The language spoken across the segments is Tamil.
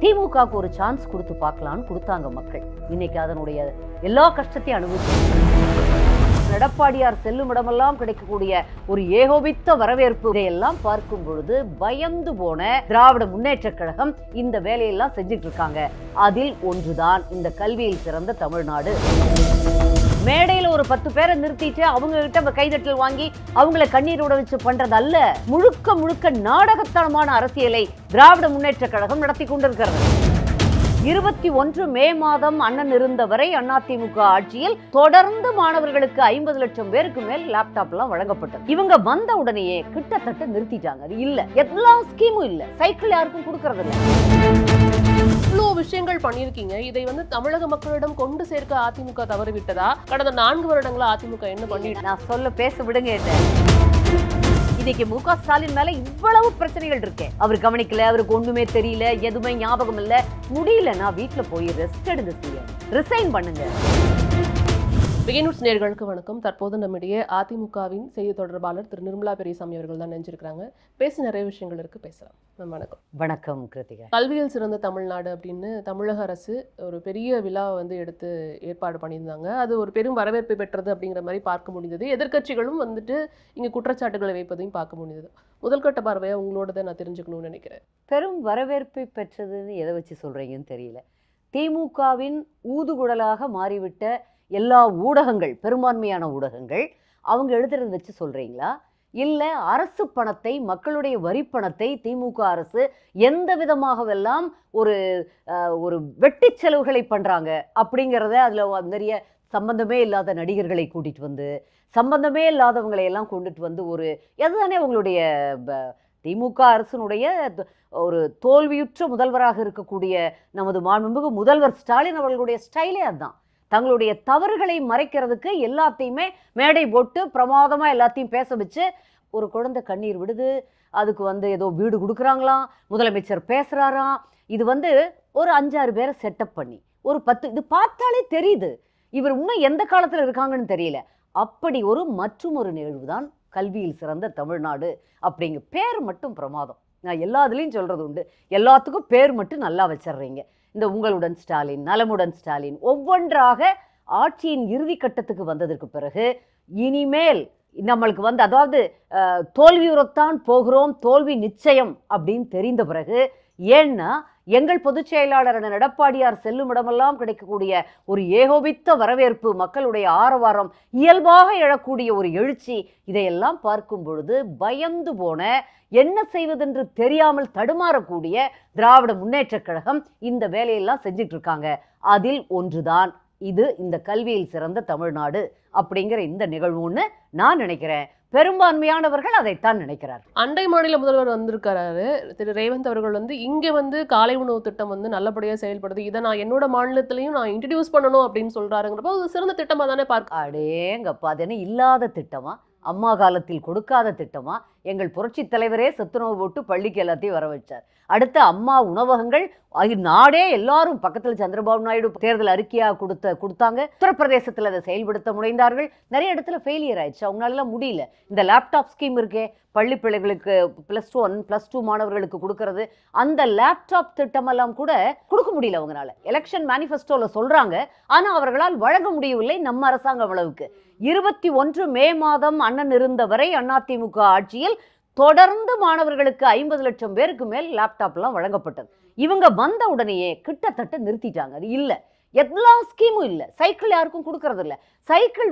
திமுகவுக்கு ஒரு சான்ஸ் கொடுத்து பார்க்கலான்னு கொடுத்தாங்க மக்கள். இன்னைக்கு அதனுடைய எல்லா கஷ்டத்தையும் அனுபவிச்சு எடப்பாடியார் செல்லும் இடமெல்லாம் கிடைக்கக்கூடிய ஒரு ஏகோபித்த வரவேற்பு இதையெல்லாம் பார்க்கும் பொழுது பயந்து போன திராவிட முன்னேற்ற கழகம் இந்த வேலையெல்லாம் செஞ்சுட்டு இருக்காங்க. அதில் ஒன்றுதான் இந்த கல்வியில் சிறந்த தமிழ்நாடு. மேடையில ஒரு 10 பேரை நிறுத்திட்டு அவங்க கிட்ட கைதட்டல் வாங்கி அவங்கள கண்ணீர் உட வச்சு பண்றது அல்ல. முழுக்க முழுக்க நாடகத்தனமான அரசியலை திராவிட முன்னேற்ற கழகம் நடத்தி கொண்டிருக்கிறது. 21 மே மாதம் அண்ணன் இருந்த வரை அதிமுக ஆட்சியில் தொடர்ந்து மாணவர்களுக்கு 50 லட்சம் பேருக்கு மேல் லேப்டாப் எல்லாம் வழங்கப்பட்டது. இவங்க வந்த உடனேயே கிட்டத்தட்ட நிறுத்திட்டாங்க. அது இல்ல, எல்லா ஸ்கீமும் இல்ல, சைக்கிள் யாருக்கும் கொடுக்கறது இல்ல. இவ்வளோ விஷயங்கள் பண்ணியிருக்கீங்க. இதை தமிழக மக்களிடம் கொண்டு சேர்க்க அதிமுக தவறிவிட்டதா? கடந்த 4 வருடங்களா அதிமுக என்ன பண்ணிட்டு? நான் சொல்ல பேச விடுங்க. இன்னைக்கு மு.க. ஸ்டாலின் மேல இவ்வளவு பிரச்சனைகள் இருக்கு. அவர் கவனிக்கல, அவருக்கு ஒண்ணுமே தெரியல, எதுவுமே ஞாபகம் இல்ல, முடியல. நான் வீட்டுல போய் ரெஸ்ட் எடுங்க, ரிசைன் பண்ணுங்க. விகேநியூஸ் நேயர்களுக்கு வணக்கம். தற்போது நம்மிடையே அதிமுகவின் செய்தி தொடர்பாளர் திரு நிர்மலா பெரியசாமி அவர்கள் தான் நினைச்சிருக்காங்க. பேச நிறைய விஷயங்கள் இருக்கு, பேசலாம். வணக்கம். வணக்கம் கிருத்திகா. கல்வியில் சிறந்த தமிழ்நாடு அப்படின்னு தமிழக அரசு ஒரு பெரிய விழாவை எடுத்து ஏற்பாடு பண்ணியிருந்தாங்க. அது ஒரு பெரும் வரவேற்பை பெற்றது அப்படிங்கிற மாதிரி பார்க்க முடிந்தது. எதிர்க்கட்சிகளும் இங்கே குற்றச்சாட்டுகளை வைப்பதையும் பார்க்க முடிந்தது. முதல்கட்ட பார்வையா உங்களோட நான் தெரிஞ்சுக்கணும்னு நினைக்கிறேன். பெரும் வரவேற்பை பெற்றதுன்னு எதை வச்சு சொல்றீங்கன்னு தெரியல. திமுகவின் ஊதுகுழலாக மாறிவிட்ட எல்லா ஊடகங்கள், பெரும்பான்மையான ஊடகங்கள், அவங்க எழுதுறது வச்சு சொல்றீங்களா? இல்லை அரசு பணத்தை, மக்களுடைய வரி பணத்தை திமுக அரசு எந்த விதமாகவெல்லாம் ஒரு வெட்டி செலவுகளை பண்ணுறாங்க அப்படிங்கிறத அதில் நிறைய சம்பந்தமே இல்லாத நடிகர்களை கூட்டிகிட்டு வந்து, சம்பந்தமே இல்லாதவங்களை எல்லாம் கொண்டுட்டு வந்து எதுதானே உங்களுடைய திமுக அரசினுடைய ஒரு தோல்வியுற்ற முதல்வராக இருக்கக்கூடிய நமது மாண்புமிகு முதல்வர் ஸ்டாலின் அவர்களுடைய ஸ்டைலே அதுதான். தங்களுடைய தவறுகளை மறைக்கிறதுக்கு எல்லாத்தையுமே மேடை போட்டு பிரமாதமாக எல்லாத்தையும் பேச வச்சு, ஒரு குழந்தை கண்ணீர் விடுது, அதுக்கு ஏதோ வீடு கொடுக்குறாங்களாம், முதலமைச்சர் பேசுகிறாராம். இது ஒரு 5-6 பேரை செட்டப் பண்ணி ஒரு 10, இது பார்த்தாலே தெரியுது இவர் இன்னும் எந்த காலத்தில் இருக்காங்கன்னு தெரியல. அப்படி மற்றும் ஒரு நிகழ்வு தான் கல்வியில் சிறந்த தமிழ்நாடு. அப்படிங்க பேர் மட்டும் பிரமாதம். நான் எல்லா இதுலேயும் சொல்கிறது உண்டு, எல்லாத்துக்கும் பேர் மட்டும் நல்லா வச்சிடுறீங்க. இந்த உங்களுடன் ஸ்டாலின், நலமுடன் ஸ்டாலின், ஒவ்வொன்றாக ஆட்சியின் இறுதி கட்டத்துக்கு வந்ததற்கு பிறகு இனிமேல் நம்மளுக்கு அதாவது தோல்வியுறத்தான் போகிறோம், தோல்வி நிச்சயம் அப்படின்னு தெரிந்த பிறகு, ஏன்னா எங்கள் பொதுச் செயலாளர் எடப்பாடியார் செல்லும் இடமெல்லாம் கிடைக்கக்கூடிய ஒரு ஏகோபித்த வரவேற்பு, மக்களுடைய ஆரவாரம், இயல்பாக எழக்கூடிய ஒரு எழுச்சி, இதையெல்லாம் பார்க்கும் பொழுது பயந்து போன, என்ன செய்வதென்று தெரியாமல் தடுமாறக்கூடிய திராவிட முன்னேற்ற கழகம் இந்த வேலையெல்லாம் செஞ்சுட்டு இருக்காங்க. அதில் ஒன்றுதான் இந்த கல்வியில் சிறந்த தமிழ்நாடு அப்படிங்கிற இந்த நிகழ்வுன்னு நான் நினைக்கிறேன். பெரும்பான்மையானவர்கள் அதைத்தான் நினைக்கிறார். அண்டை மாநில முதல்வர் வந்திருக்கிறாரு திரு ரேவந்த் அவர்கள் இங்கே காலை உணவு திட்டம் நல்லபடியாக செயல்படுது, இதை நான் என்னோட மாநிலத்திலையும் நான் இன்ட்ரடியூஸ் பண்ணணும் அப்படின்னு சொல்றாருங்கிறப்போ அது சிறந்த திட்டமாக தானே பார்க்க. அடேங்கப்பா, அது என்ன இல்லாத திட்டமா? அம்மா காலத்தில் கொடுக்காத திட்டமா? எங்கள் புரட்சி தலைவரே சத்துணவு போட்டு பள்ளிக்கு எல்லாத்தையும் வர வச்சார். அடுத்து அம்மா உணவகங்கள் நாடே எல்லாரும் பக்கத்தில் சந்திரபாபு நாயுடு தேர்தல் அறிக்கையாக கொடுத்தாங்க. உத்தரப்பிரதேசத்தில் அதை செயல்படுத்த முனைந்தார்கள். நிறைய இடத்துல ஃபெயிலியர் ஆயிடுச்சு, அவங்களால முடியல. இந்த லேப்டாப் ஸ்கீம் இருக்கே, பள்ளி பிள்ளைகளுக்கு +1 +2 மாணவர்களுக்கு கொடுக்கறது, அந்த லேப்டாப் திட்டமெல்லாம் கூட கொடுக்க முடியல அவங்களால. எலெக்ஷன் மேனிஃபெஸ்டோவில் சொல்றாங்க, ஆனால் அவர்களால் வழங்க முடியவில்லை நம்ம அரசாங்கம் அளவுக்கு. 21 மே மாதம் அண்ணன் இருந்த வரை அதிமுக ஆட்சியில் தொடர்ந்து மாணவர்களுக்கு 50 லட்சம் பேருக்கு மேல் லேப்டாப் எல்லாம் வழங்கப்பட்டது. இவங்க வந்த உடனேயே கிட்டத்தட்ட நிறுத்திட்டாங்க. அது இல்ல, எல்லா ஸ்கீமும் இல்ல, சைக்கிள் யாருக்கும் கொடுக்கறது இல்ல. சைக்கிள்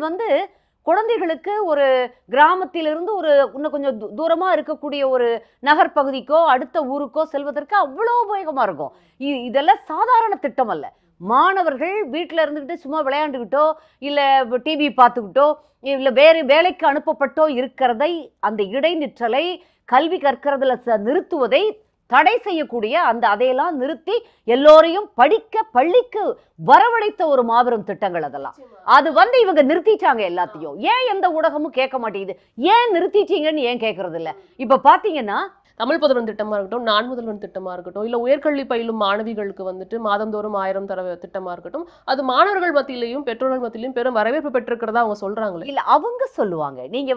குழந்தைகளுக்கு ஒரு கிராமத்திலிருந்து இன்னும் கொஞ்சம் தூரமா இருக்கக்கூடிய ஒரு நகர்பகுதிக்கோ அடுத்த ஊருக்கோ செல்வதற்கு அவ்வளோ உபயோகமா இருக்கும். இதெல்லாம் சாதாரண திட்டம் அல்ல. மாணவர்கள் வீட்டில் இருந்துக்கிட்டு சும்மா விளையாண்டுக்கிட்டோ இல்லை டிவி பார்த்துக்கிட்டோ இல்லை வேறு வேலைக்கு அனுப்பப்பட்டோ இருக்கிறதை, அந்த இடைநிற்றலை, கல்வி கற்கிறதுல நிறுத்துவதை தடை செய்யக்கூடிய அதையெல்லாம் நிறுத்தி எல்லோரையும் படிக்க பள்ளிக்கு வரவழைத்த ஒரு மாபெரும் திட்டங்கள் அதெல்லாம். அது இவங்க நிறுத்திட்டாங்க எல்லாத்தையும். ஏன் எந்த ஊடகமும் கேட்க மாட்டேங்குது, ஏன் நிறுத்திட்டீங்கன்னு ஏன் கேட்கறது இல்லை? இப்போ பார்த்தீங்கன்னா தமிழ் புதல்வன் திட்டமாக இருக்கட்டும், நான் முதல்வன் திட்டமாக இருக்கட்டும், இல்லை உயர்கல்வி பயிலும் மாணவிகளுக்கு மாதந்தோறும் 1000 தர திட்டமாக இருக்கட்டும், அது மாணவர்கள் மத்தியிலையும் பெற்றோர்கள் மத்தியிலையும் பெரும் வரவேற்பு பெற்றிருக்கிறதா அவங்க சொல்றாங்களே. இல்லை, அவங்க சொல்லுவாங்க. நீங்க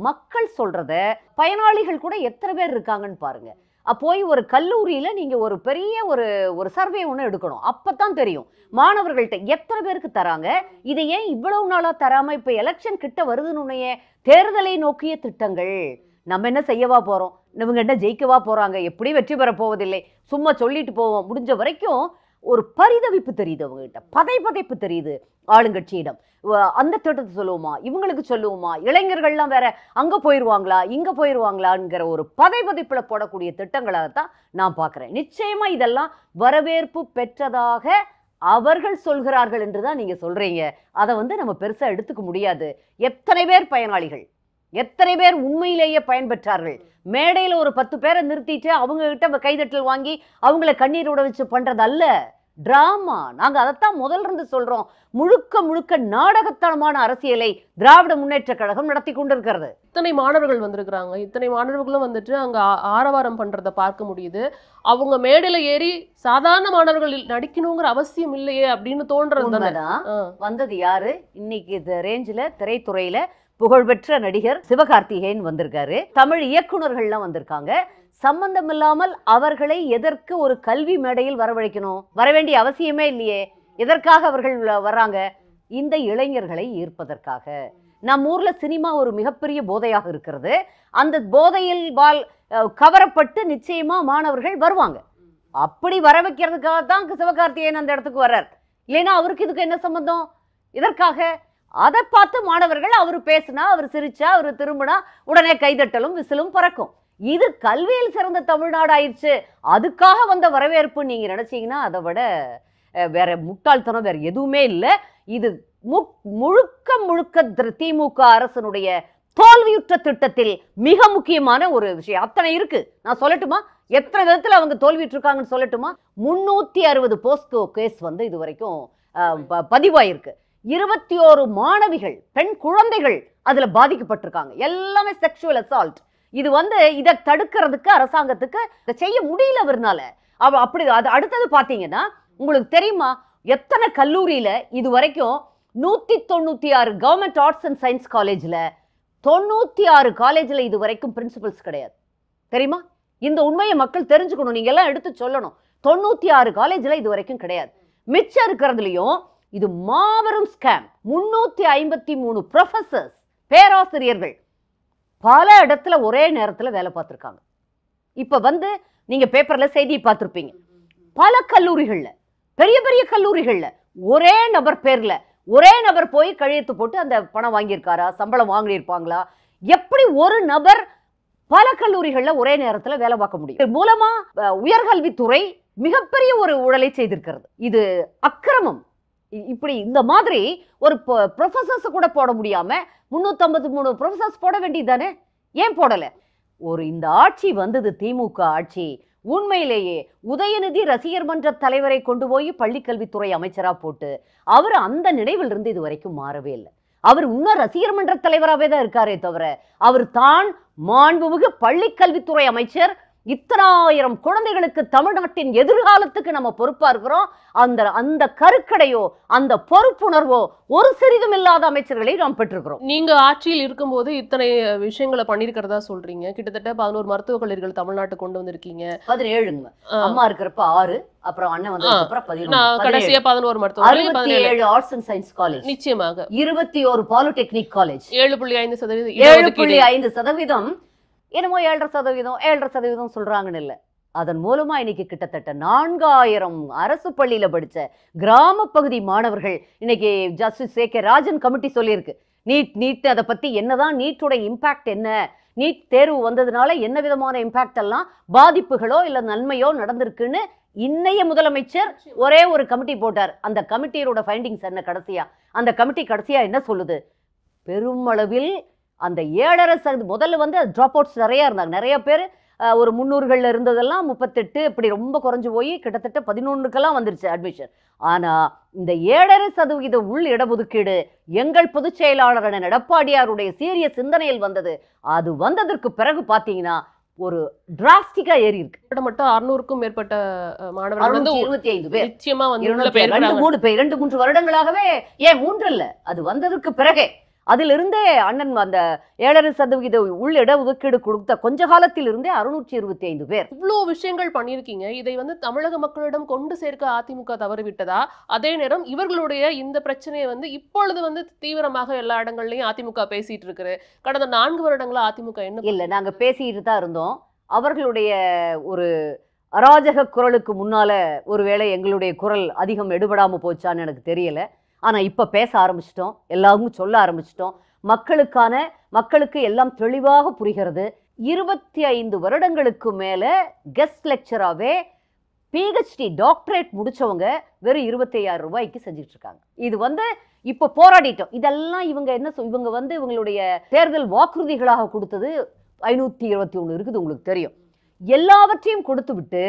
மக்கள் சொல்றத பயனாளிகள் கூட எத்தனை பேர் இருக்காங்கன்னு பாருங்க. போய் ஒரு கல்லூரியில நீங்க ஒரு பெரிய ஒரு சர்வே ஒன்று எடுக்கணும். அப்பதான் தெரியும் மாணவர்கள்ட்ட எத்தனை பேருக்கு தராங்க, இதை ஏன் இவ்வளவு நாளா தராம இப்ப எலெக்ஷன் கிட்ட வருதுன்னு தேர்தலை நோக்கிய திட்டங்கள். நம்ம என்ன செய்யவா போறோம், இவங்க என்ன ஜெயிக்கவா போறாங்க, எப்படி வெற்றி பெற போவதில்லை, சும்மா சொல்லிட்டு போவோம். முடிஞ்ச வரைக்கும் ஒரு பரிதவிப்பு தெரியுது அவங்ககிட்ட, பதைப்பு தெரியுது ஆளுங்கட்சியிடம். அந்த திட்டத்தை சொல்லுவோமா, இவங்களுக்கு சொல்லுவோமா, இளைஞர்கள்லாம் வேற அங்க போயிருவாங்களா இங்க போயிருவாங்களாங்கிற ஒரு பதைப்புல போடக்கூடிய திட்டங்களாகத்தான் நான் பார்க்கிறேன். நிச்சயமா இதெல்லாம் வரவேற்பு பெற்றதாக அவர்கள் சொல்கிறார்கள் என்றுதான் நீங்க சொல்றீங்க. அதை நம்ம பெருசா எடுத்துக்க முடியாது. எத்தனை பேர் பயனாளிகள், எத்தனை பேர் உண்மையிலேயே பயன்பெற்றார்கள். மேடையில் ஒரு 10 பேரை நிறுத்திட்டு அவங்க கிட்ட கைதட்டல் வாங்கி அவங்கள கண்ணீரோட வச்சு பண்றது அல்ல டிராமா. நாங்க அதைத்தான் முதல்ல இருந்து சொல்றோம். முழுக்க நாடகத்தனமான அரசியலை திராவிட முன்னேற்ற கழகம் நடத்தி கொண்டிருக்கிறது. இத்தனை மாணவர்கள் வந்திருக்கிறாங்க, இத்தனை மாணவர்களும் வந்துட்டு அங்க ஆரவாரம் பண்றதை பார்க்க முடியுது. அவங்க மேடையில ஏறி சாதாரண மாணவர்கள் நடிக்கணுங்கிற அவசியம் இல்லையே அப்படின்னு தோன்றது. வந்தது யாரு இன்னைக்கு இந்த ரேஞ்சில திரைத்துறையில புகழ்பெற்ற நடிகர் சிவகார்த்திகேயன் வந்திருக்காரு. தமிழ் இயக்குனர்கள்லாம் வந்திருக்காங்க. சம்பந்தம் இல்லாமல் அவர்களை எதற்கு ஒரு கல்வி மேடையில் வரவழைக்கணும்? வர வேண்டிய அவசியமே இல்லையே. எதற்காக அவர்கள் வர்றாங்க? இந்த இளைஞர்களை ஈர்ப்பதற்காக. நம்ம ஊர்ல சினிமா ஒரு மிகப்பெரிய போதையாக இருக்கிறது. அந்த போதையில் கவரப்பட்டு நிச்சயமா மாணவர்கள் வருவாங்க. அப்படி வர வைக்கிறதுக்காக தான் சிவகார்த்திகேயன் அந்த இடத்துக்கு வர்றார். இல்லைன்னா அவருக்கு இதுக்கு என்ன சம்பந்தம்? இதற்காக அதை பார்த்து மாணவர்கள் அவர் பேசினா, அவர் சிரிச்சா, அவர் திரும்பினா உடனே கைதட்டலும் விசிலும் பறக்கும். இது கல்வியில் சிறந்த தமிழ்நாடு ஆயிடுச்சு, அதுக்காக வந்த வரவேற்பு நீங்க நினைச்சீங்கன்னா அதை விட வேற முட்டாள்தனம் வேற எதுவுமே இல்லை. இது முழுக்க திமுக அரசனுடைய தோல்வியுற்ற திட்டத்தில் மிக முக்கியமான ஒரு விஷயம். அத்தனை இருக்கு. நான் சொல்லட்டுமா எத்தனை விதத்துல அவங்க தோல்வியுற்று இருக்காங்கன்னு சொல்லட்டுமா? 360 போஸ்கோ கேஸ் இது வரைக்கும் பதிவாயிருக்கு. 21 மாணவிகள், பெண் குழந்தைகள் அதுல பாதிக்கப்பட்டிருக்காங்க. எல்லாமே செக்ஷுவல் அசால்ட். இது இதை தடுக்கிறதுக்கு அரசாங்கத்துக்கு இதை செய்ய முடியல அவர்னால. அப்படி அடுத்தது பாத்தீங்கன்னா உங்களுக்கு தெரியுமா எத்தனை கல்லூரியில இது வரைக்கும் 196 கவர்மெண்ட் ஆர்ட்ஸ் அண்ட் சயின்ஸ் காலேஜ்ல 96 காலேஜ்ல இது வரைக்கும் பிரின்சிபல்ஸ் கிடையாது. தெரியுமா? இந்த உண்மையை மக்கள் தெரிஞ்சுக்கணும். நீங்க எல்லாம் எடுத்து சொல்லணும். 96 காலேஜ்ல இது வரைக்கும் கிடையாது. மிச்சம் இருக்கிறதுலயும் இது மாபெரும் ஸ்கேம். 353 ப்ரொஃபசர்ஸ், பேராசிரியர்கள் பல இடத்துல ஒரே நேரத்துல வேலை பார்த்திருக்காங்க. இப்ப நீங்க பேப்பர்ல செய்தியை பார்த்திருப்பீங்க. பல கல்லூரிகள்ல, பெரிய பெரிய கல்லூரிகள்ல ஒரே நபர் பேர்ல ஒரே நபர் போய் கழித்து போட்டு அந்த பணம் வாங்கியிருக்காரா, சம்பளம் வாங்கியிருப்பாங்களா? எப்படி ஒரு நபர் பல கல்லூரிகள்ல ஒரே நேரத்துல வேலை பார்க்க முடியும்? இது மூலமா உயர்கல்வித்துறை மிகப்பெரிய ஒரு ஊழலை செய்திருக்கிறது. இது அக்கிரமம். இப்படி இந்த மாதிரி ஒரு ப்ரொஃபசர்ஸ் கூட போட முடியாம 353 ப்ரொஃபசர்ஸ் போட வேண்டியதானே? ஏன் போடல? இந்த ஆட்சி வந்தது, திமுக ஆட்சி. உண்மையிலேயே உதயநிதி ரசிகர் மன்ற தலைவரை கொண்டு போய் பள்ளிக்கல்வித்துறை அமைச்சரா போட்டு அவர் அந்த நினைவில் இருந்து இது வரைக்கும் மாறவே இல்லை. அவர் இன்னும் ரசிகர் மன்ற தலைவராகவே தான் இருக்காரே தவிர அவர் தான் மாண்புமிகு பள்ளிக்கல்வித்துறை அமைச்சர். இத்தனாயிரம் குழந்தைகளுக்கு தமிழ்நாட்டின் எதிர்காலத்துக்கு நம்ம பொறுப்பா இருக்கிறோம். அந்த கருக்கடையோ அந்த பொறுப்புணர்வோ ஒரு சிறிதும் இல்லாத அமைச்சர்களை நாம் பெற்றிருக்கிறோம். நீங்க ஆட்சியில் இருக்கும்போது இத்தனை விஷயங்களை பண்ணிருக்கிறதா சொல்றீங்க. கிட்டத்தட்ட 11 மருத்துவக் கல்லூரிகள் தமிழ்நாட்டுக்கு கொண்டு வந்திருக்கீங்க. 17 அம்மா இருக்கிறப்ப 6, அப்புறம் அண்ணன் வந்ததுக்கப்புறம் 11, கடைசியா 11 மருத்துவக் 67 ஆர்ட்ஸ் அண்ட் சயின்ஸ் காலேஜ், நிச்சயமாக 21 பாலிடெக்னிக் காலேஜ், 7.5% என்னமோ 7.5% சொல்றாங்கன்னு இல்லை. அதன் மூலமா இன்னைக்கு கிட்டத்தட்ட 4000 அரசு பள்ளியில படிச்ச கிராம பகுதி மாணவர்கள் இன்னைக்கு ஜஸ்டிஸ் A.K. ராஜன் கமிட்டி சொல்லியிருக்கு. நீட் அதை பத்தி என்னதான், நீட்டோட இம்பாக்ட் என்ன, நீட் தேர்வு வந்ததுனால என்ன விதமான இம்பாக்ட் எல்லாம், பாதிப்புகளோ இல்ல நன்மையோ நடந்திருக்குன்னு இன்னைய முதலமைச்சர் ஒரே ஒரு கமிட்டி போட்டார். அந்த கமிட்டியோட ஃபைண்டிங்ஸ் என்ன? அந்த கமிட்டி கடைசியா என்ன சொல்லுது? பெருமளவில் அந்த 7.5% முதல்ல ட்ராப் அவுட்ஸ் நிறைய இருந்தாங்க. நிறைய பேர் ஒரு 300களில் இருந்ததெல்லாம் 38 இப்படி ரொம்ப குறைஞ்சு போய் கிட்டத்தட்ட 11க்கெல்லாம் வந்துருச்சு அட்மிஷன். ஆனா இந்த 7.5% உள் இடஒதுக்கீடு எங்கள் பொதுச் செயலாளரான எடப்பாடியாருடைய சீரிய சிந்தனையில் வந்தது. அது வந்ததற்கு பிறகு பாத்தீங்கன்னா ஒரு டிராஸ்டிக்கா ஏறி இருக்கு. மட்டும் 600க்கும் மேற்பட்ட மாணவர்கள் 25 பேர் நிச்சயமா 2-3 வருடங்களாகவே, ஏன் 3 இல்ல, அது வந்ததற்கு பிறகே அதிலிருந்தே அண்ணன் அந்த 7.5% உள் இட ஒதுக்கீடு கொடுத்த கொஞ்ச காலத்தில் இருந்தே 625 பேர். இவ்வளோ விஷயங்கள் பண்ணியிருக்கீங்க. இதை வந்து தமிழக மக்களிடம் கொண்டு சேர்க்க அதிமுக தவறிவிட்டதா? அதே நேரம் இவர்களுடைய இந்த பிரச்சனையை வந்து இப்பொழுது வந்து தீவிரமாக எல்லா இடங்கள்லையும் அதிமுக பேசிட்டு இருக்கு. கடந்த 4 வருடங்களா அதிமுக என்ன இல்ல, நாங்க பேசிட்டு தான் இருந்தோம். அவர்களுடைய ஒரு அராஜக குரலுக்கு முன்னால ஒருவேளை எங்களுடைய குரல் அதிகம் எடுபடாம போச்சான்னு எனக்கு தெரியல. ஆனா இப்ப பேச ஆரம்பிச்சிட்டோம், எல்லாரும் சொல்ல ஆரம்பிச்சிட்டோம். மக்களுக்கு எல்லாம் தெளிவாக புரிகிறது. 25 வருடங்களுக்கு மேல கெஸ்ட் லெக்சராகவே பிஹெச்டி டாக்டரேட் முடிச்சவங்க வெறும் 25,000 ரூபாய்க்கு செஞ்சுட்டு இருக்காங்க. இது வந்து இப்ப போராடிட்டோம். இதெல்லாம் இவங்க வந்து இவங்களுடைய தேர்தல் வாக்குறுதிகளாக கொடுத்தது 521 இருக்குது, உங்களுக்கு தெரியும். எல்லாவற்றையும் கொடுத்து விட்டு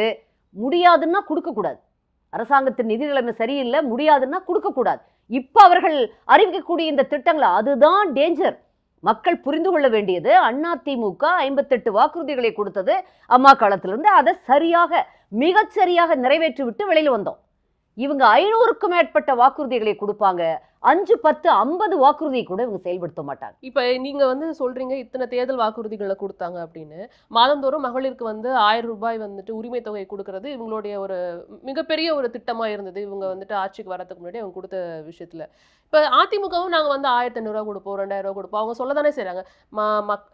முடியாதுன்னா கொடுக்கக்கூடாது. அரசாங்கத்தின் நிதி நிலைமை சரியில்லை, முடியாதுன்னா கொடுக்கக்கூடாது. இப்ப அவர்கள் அறிவிக்கக்கூடிய இந்த திட்டங்கள், அதுதான் டேஞ்சர். மக்கள் புரிந்து கொள்ள வேண்டியது, அதிமுக 58 வாக்குறுதிகளை கொடுத்தது அம்மா காலத்திலிருந்து. அதை மிகச்சரியாக நிறைவேற்றி விட்டு வெளியில் வந்தோம். இவங்க 500க்கும் மேற்பட்ட வாக்குறுதிகளை கொடுப்பாங்க, 5, 10, 50 வாக்குறுதியை கூட இவங்க செயல்படுத்த மாட்டாங்க. இப்ப நீங்க வந்து சொல்றீங்க இத்தனை தேர்தல் வாக்குறுதிகளை கொடுத்தாங்க அப்படின்னு. மாதந்தோறும் மகளிருக்கு வந்து 1000 ரூபாய் வந்துட்டு உரிமை தொகை கொடுக்கறது இவங்களுடைய ஒரு மிகப்பெரிய ஒரு திட்டமா இருந்தது. இவங்க வந்துட்டு ஆட்சிக்கு வரதுக்கு முன்னாடி அவங்க கொடுத்த விஷயத்துல. இப்ப அதிமுகவும் நாங்க வந்து 1500 ரூபாய் கொடுப்போம், 2000 ரூபாய் கொடுப்போம், அவங்க சொல்லதானே செய்றாங்க.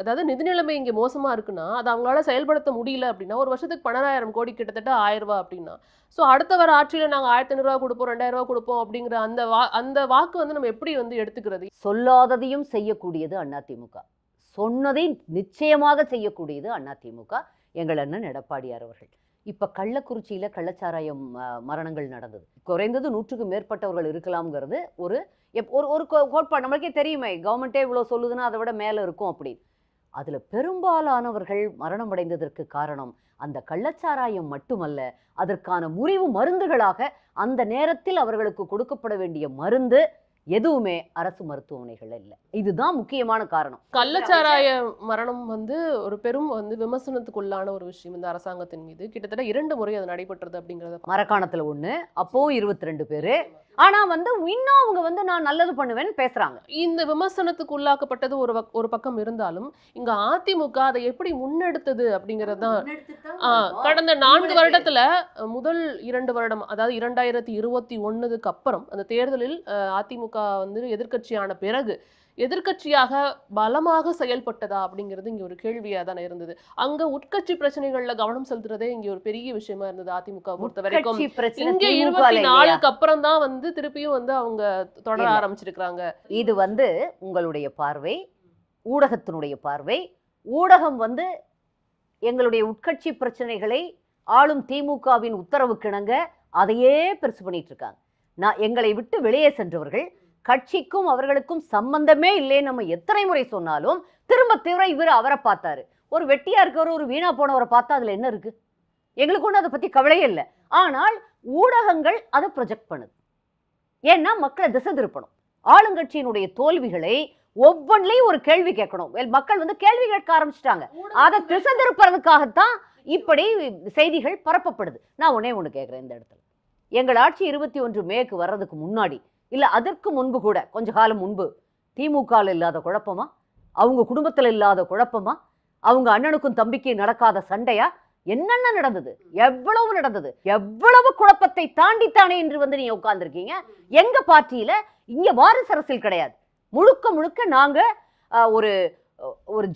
அதாவது நிதி நிலைமை இங்க மோசமா இருக்குன்னா அதை அவங்களால செயல்படுத்த முடியல அப்படின்னா, ஒரு வருஷத்துக்கு 12,000 கோடி கிட்டத்தட்ட 1000 ரூபாய் அப்படின்னா, சோ அடுத்த வர ஆட்சியில நாங்க 1500 ரூபாய் கொடுப்போம், 2000 ரூபாய் கொடுப்போம் அப்படிங்கிற அந்த வாக்கு வந்து நம்ம எப்படி வந்து எடுத்துக்கிறது? சொல்லாததையும் செய்யக்கூடியது அதிமுக, சொன்னதை நிச்சயமாக செய்யக்கூடியது அதிமுக. எங்கள் அண்ணன் எடப்பாடியார் அவர்கள். இப்ப கள்ளக்குறிச்சியில கள்ளச்சாராயம் மரணங்கள் நடந்தது. குறைந்தது 100க்கு மேற்பட்டவர்கள் இருக்கலாம்ங்கிறது ஒரு கோட்பாடு. நம்மளுக்கே தெரியுமே, கவர்மெண்டே இவ்வளவு சொல்லுதுன்னா அதை விட மேல இருக்கும் அப்படின்னு. அதுல பெரும்பாலானவர்கள் மரணம் அடைந்ததற்கு காரணம் அந்த கள்ளச்சாராயம் மட்டுமல்ல, அதற்கான முறிவு மருந்துகளாக அந்த நேரத்தில் அவர்களுக்கு கொடுக்கப்பட வேண்டிய மருந்து எதுவுமே அரசு மருத்துவமனைகள் இல்லை. இதுதான் முக்கியமான காரணம். கள்ளச்சாராய மரணம் வந்து ஒரு பெரும் வந்து விமர்சனத்துக்குள்ளான ஒரு விஷயம் இந்த அரசாங்கத்தின் மீது. கிட்டத்தட்ட 2 முறை அது நடைபெற்றது அப்படிங்கறத. மரக்காணத்துல 1, அப்போ 22 பேரு. ஆனா வந்து இன்னும் அவங்க வந்து நான் நல்லது பண்ணுவேன்னு பேசுறாங்க. இந்த விமர்சனத்துக்கு உள்ளாக்கப்பட்டது ஒரு பக்கம் இருந்தாலும், இங்க அதிமுக அதை எப்படி முன்னெடுத்தது அப்படிங்கிறது தான். கடந்த 4 வருடத்துல முதல் 2 வருடம், அதாவது 2021க்கு அப்புறம் அந்த தேர்தலில் அதிமுக வந்து எதிர்க்கட்சியான பிறகு எதிர்க்கட்சியாக பலமாக செயல்பட்டதா அப்படிங்கிறது இங்க ஒரு கேள்வியா தானே இருந்தது. அங்க உட்கட்சி பிரச்சனைகள்ல கவனம் செலுத்துறதே இங்க ஒரு பெரிய விஷயமா இருந்தது அதிமுக பொறுத்த வரைக்கும். இங்க 24க்கு அப்புறம் தான் வந்து திருப்பியும் வந்து அவங்க தொடர ஆரம்பிச்சிருக்காங்க. இது வந்து உங்களுடைய பார்வை, ஊடகத்தினுடைய பார்வை. ஊடகம் வந்து எங்களுடைய உட்கட்சி பிரச்சனைகளை ஆளும் திமுகவின் உத்தரவுக்கிணங்க அதையே பெருசு பண்ணிட்டு இருக்காங்க. எங்களை விட்டு வெளியே சென்றவர்கள், கட்சிக்கும் அவர்களுக்கும் சம்பந்தமே இல்லைன்னு நம்ம எத்தனை முறை சொன்னாலும் திரும்ப இவர் அவரை பார்த்தாரு. ஒரு வெட்டியா இருக்கவர், ஒரு வீணா போனவரை பார்த்தா அதுல என்ன இருக்கு? எங்களுக்கு ஒன்றும் அதை பத்தி கவலையே இல்லை. ஆனால் ஊடகங்கள் அதை ப்ரொஜெக்ட் பண்ணுது. ஏன்னா மக்களை திசை திருப்பணும். ஆளுங்கட்சியினுடைய தோல்விகளை ஒவ்வொன்றிலையும் ஒரு கேள்வி கேட்கணும். மக்கள் வந்து கேள்வி கேட்க ஆரம்பிச்சிட்டாங்க. அதை திசை திருப்பறதுக்காகத்தான் இப்படி செய்திகள் பரப்பப்படுது. நான் ஒண்ணு கேட்கிறேன் இந்த இடத்துல. எங்கள் ஆட்சி 21 மேக்கு வர்றதுக்கு முன்னாடி, இல்ல அதற்கு முன்பு கூட, கொஞ்ச காலம் முன்பு திமுக இல்லாத குழப்பமா, அவங்க குடும்பத்துல இல்லாத குழப்பமா, அவங்க அண்ணனுக்கும் தம்பிக்கும் நடக்காத சண்டையா, என்னென்ன நடந்தது, எவ்வளவு நடந்தது, எவ்வளவு குழப்பத்தை தாண்டித்தானே என்று வந்து நீங்க உட்கார்ந்துருக்கீங்க. எங்க பார்ட்டியில இங்க வாரிசு அரசியல் கிடையாது. முழுக்க முழுக்க நாங்க ஒரு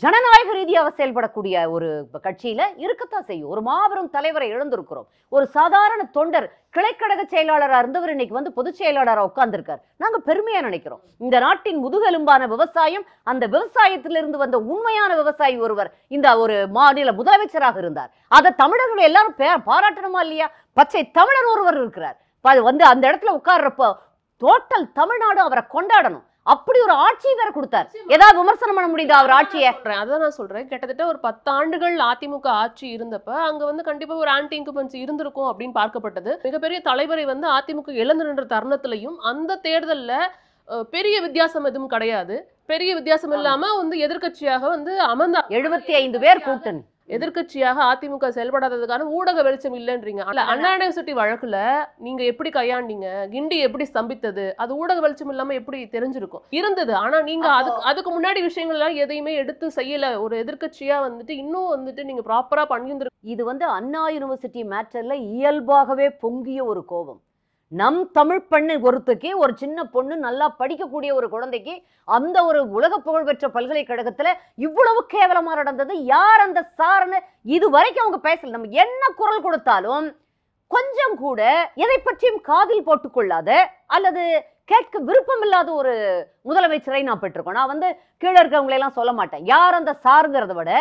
ஜனநாயக ரீதியாக செயல்படக்கூடிய ஒரு கட்சியில இருக்கத்தான் செய்யும். ஒரு மாபெரும் தலைவரை இழந்திருக்கிறோம். ஒரு சாதாரண தொண்டர், கிளைக்கழக செயலாளராக இருந்தவர் இன்னைக்கு வந்து பொதுச் செயலாளராக உட்கார்ந்துருக்கார். நாங்க பெருமையா நினைக்கிறோம். இந்த நாட்டின் முதுகெலும்பான விவசாயம், அந்த விவசாயத்திலிருந்து வந்த உண்மையான விவசாயி ஒருவர் இந்த ஒரு மாநில முதலமைச்சராக இருந்தார். அதை தமிழர்கள் எல்லாரும் பாராட்டணுமா இல்லையா? பச்சை தமிழர் ஒருவர் இருக்கிறார். வந்து அந்த இடத்துல உட்கார்றப்போ டோட்டல் தமிழ்நாடு அவரை கொண்டாடணும். அப்படி ஒரு ஆட்சி வேற கொடுத்தார். ஏதாவது விமர்சனம் பண்ண முடியுதா அவர் ஆட்சியை? அதான் நான் சொல்றேன், கிட்டத்தட்ட ஒரு 10 ஆண்டுகள் அதிமுக ஆட்சி இருந்தப்ப அங்க வந்து கண்டிப்பா ஒரு ஆன்டி இன்குபன்சி இருந்திருக்கும் அப்படின்னு பார்க்கப்பட்டது. மிகப்பெரிய தலைவரை வந்து அதிமுக இழந்து நின்ற தருணத்திலையும் அந்த தேர்தல்ல பெரிய வித்தியாசம் எதுவும் கிடையாது. பெரிய வித்தியாசம் இல்லாம வந்து எதிர்க்கட்சியாக வந்து அமர்ந்தா 75 பேர் கூட்டணி. எதிர்க்கட்சியாக அதிமுக செயல்படாததுக்கான ஊடக வெளிச்சம் இல்லைன்றீங்க. அண்ணா யூனிவர்சிட்டி வழக்குல நீங்க எப்படி கையாண்டீங்க, கிண்டி எப்படி ஸ்தம்பித்தது, அது ஊடக வெளிச்சம் இல்லாம எப்படி தெரிஞ்சிருக்கும்? இருந்தது. ஆனா நீங்க அதுக்கு முன்னாடி விஷயங்கள் எல்லாம் எதையுமே எடுத்து செய்யல. ஒரு எதிர்க்கட்சியா வந்துட்டு இன்னும் வந்துட்டு நீங்க ப்ராப்பரா பண்ணியிருந்திருக்கு. இது வந்து அண்ணா யூனிவர்சிட்டி மேட்டர்ல இயல்பாகவே பொங்கிய ஒரு கோபம். நம் தமிழ் பெண்ணு ஒருத்தருக்கு, ஒரு சின்ன பொண்ணு, நல்லா படிக்கக்கூடிய ஒரு குழந்தைக்கு அந்த ஒரு உலக புகழ்பெற்ற பல்கலைக்கழகத்துல இவ்வளவு கேவலமா நடந்தது. யார் அந்த சார்னு இது வரைக்கும் அவங்க பேசல. நம்ம என்ன குரல் கொடுத்தாலும் கொஞ்சம் கூட எதை பற்றியும் காதில் போட்டுக்கொள்ளாத அல்லது கேட்க விருப்பம் இல்லாத ஒரு முதலமைச்சரை நான் பெற்றிருக்கோம். நான் வந்து கீழே இருக்கவங்களை எல்லாம் சொல்ல மாட்டேன். யார் அந்த சாருங்கிறத விட